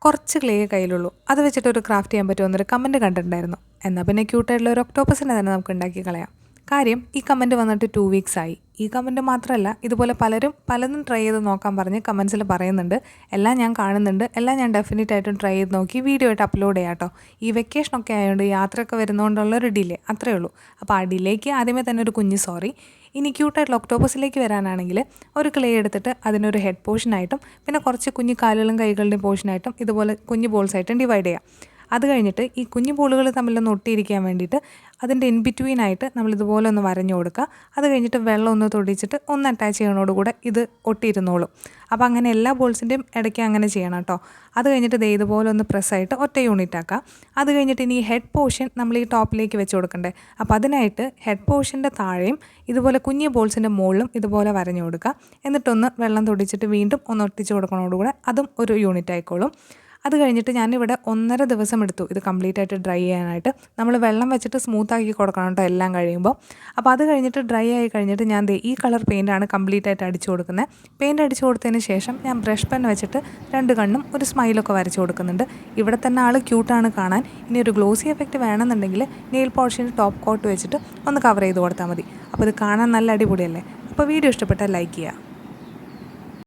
കുറച്ച് ക്ലേ കയ്യിലുള്ളൂ, അത് വെച്ചിട്ട് ഒരു ക്രാഫ്റ്റ് ചെയ്യാൻ പറ്റുമെന്നൊരു കമൻറ്റ് കണ്ടിട്ടുണ്ടായിരുന്നു. എന്നാൽ പിന്നെ ക്യൂട്ടായിട്ടുള്ള ഒരു ഒക്ടോപ്പസിനെ തന്നെ നമുക്ക് ഉണ്ടാക്കി കളയാം. കാര്യം ഈ കമൻറ്റ് വന്നിട്ട് 2 വീക്സ് ആയി. ഈ കമൻറ്റ് മാത്രമല്ല, ഇതുപോലെ പലതും ട്രൈ ചെയ്ത് നോക്കാൻ പറഞ്ഞ് കമൻസിൽ പറയുന്നുണ്ട്. എല്ലാം ഞാൻ കാണുന്നുണ്ട്, എല്ലാം ഞാൻ ഡെഫിനറ്റ് ആയിട്ടും ട്രൈ ചെയ്ത് നോക്കി വീഡിയോ ആയിട്ട് അപ്ലോഡ് ചെയ്യാം കേട്ടോ. ഈ വെക്കേഷനൊക്കെ ആയതുകൊണ്ട് യാത്രയൊക്കെ വരുന്നതുകൊണ്ടുള്ളൊരു ഡിലേ അത്രയേ ഉള്ളൂ. അപ്പോൾ ആ ഡിലേക്ക് ആദ്യമേ തന്നെ ഒരു കുഞ്ഞ് സോറി. ഇനി ക്യൂട്ടായിട്ടുള്ള ഒക്ടോപ്പസിലേക്ക് വരാനാണെങ്കിൽ ഒരു ക്ലേ എടുത്തിട്ട് അതിനൊരു ഹെഡ് പോർഷനായിട്ടും പിന്നെ കുറച്ച് കുഞ്ഞ് കാലുകളും കൈകളുടെയും പോർഷനായിട്ടും ഇതുപോലെ കുഞ്ഞ് ബോൾസായിട്ടും ഡിവൈഡ് ചെയ്യാം. അത് കഴിഞ്ഞിട്ട് ഈ കുഞ്ഞു ബോളുകൾ തമ്മിലൊന്ന് ഒട്ടിയിരിക്കാൻ വേണ്ടിയിട്ട് അതിൻ്റെ ഇൻ ബിറ്റ്വീനായിട്ട് നമ്മളിതുപോലെ ഒന്ന് വരഞ്ഞു കൊടുക്കുക. അത് കഴിഞ്ഞിട്ട് വെള്ളം ഒന്ന് തൊടിച്ചിട്ട് ഒന്ന് അറ്റാച്ച് ചെയ്യണോടുകൂടെ ഇത് ഒട്ടിയിരുന്നോളും. അപ്പോൾ അങ്ങനെ എല്ലാ ബോൾസിൻ്റെയും ഇടയ്ക്ക് അങ്ങനെ ചെയ്യണം കേട്ടോ. അത് കഴിഞ്ഞിട്ട് ദേ ഇതുപോലെ ഒന്ന് പ്രസ്സായിട്ട് ഒറ്റ യൂണിറ്റ് ആക്കുക. അത് കഴിഞ്ഞിട്ട് ഇനി ഈ ഹെഡ് പോർഷൻ നമ്മൾ ഈ ടോപ്പിലേക്ക് വെച്ച് കൊടുക്കണ്ടേ. അപ്പോൾ അതിനായിട്ട് ഹെഡ് പോർഷൻ്റെ താഴെയും ഇതുപോലെ കുഞ്ഞു ബോൾസിൻ്റെ മുകളിലും ഇതുപോലെ വരഞ്ഞു കൊടുക്കുക. എന്നിട്ടൊന്ന് വെള്ളം തൊടിച്ചിട്ട് വീണ്ടും ഒന്ന് ഒട്ടിച്ച് കൊടുക്കണോടുകൂടെ അതും ഒരു യൂണിറ്റ് ആയിക്കോളും. അത് കഴിഞ്ഞിട്ട് ഞാനിവിടെ 1.5 ദിവസം എടുത്തു ഇത് കംപ്ലീറ്റ് ആയിട്ട് ഡ്രൈ ചെയ്യാനായിട്ട്. നമ്മൾ വെള്ളം വെച്ചിട്ട് സ്മൂത്താക്കി കൊടുക്കണം കേട്ടോ എല്ലാം കഴിയുമ്പോൾ. അപ്പോൾ അത് കഴിഞ്ഞിട്ട് ഡ്രൈ ആയി കഴിഞ്ഞിട്ട് ഞാൻ ഈ കളർ പെയിൻ്റാണ് കംപ്ലീറ്റ് ആയിട്ട് അടിച്ചു കൊടുക്കുന്നത്. പെയിൻറ്റ് അടിച്ചു കൊടുത്തതിന് ശേഷം ഞാൻ ബ്രഷ് പെൻ വെച്ചിട്ട് 2 കണ്ണും ഒരു സ്മൈലൊക്കെ വരച്ച് കൊടുക്കുന്നുണ്ട്. ഇവിടെ തന്നെ ആൾ ക്യൂട്ടാണ് കാണാൻ. ഇനി ഒരു ഗ്ലോസി എഫക്റ്റ് വേണമെന്നുണ്ടെങ്കിൽ നെയിൽ പോളിഷിന് ടോപ്പ് കോട്ട് വെച്ചിട്ട് ഒന്ന് കവർ ചെയ്ത് കൊടുത്താൽ മതി. അപ്പോൾ ഇത് കാണാൻ നല്ല അടിപൊളിയല്ലേ. അപ്പോൾ വീഡിയോ ഇഷ്ടപ്പെട്ടാൽ ലൈക്ക് ചെയ്യുക.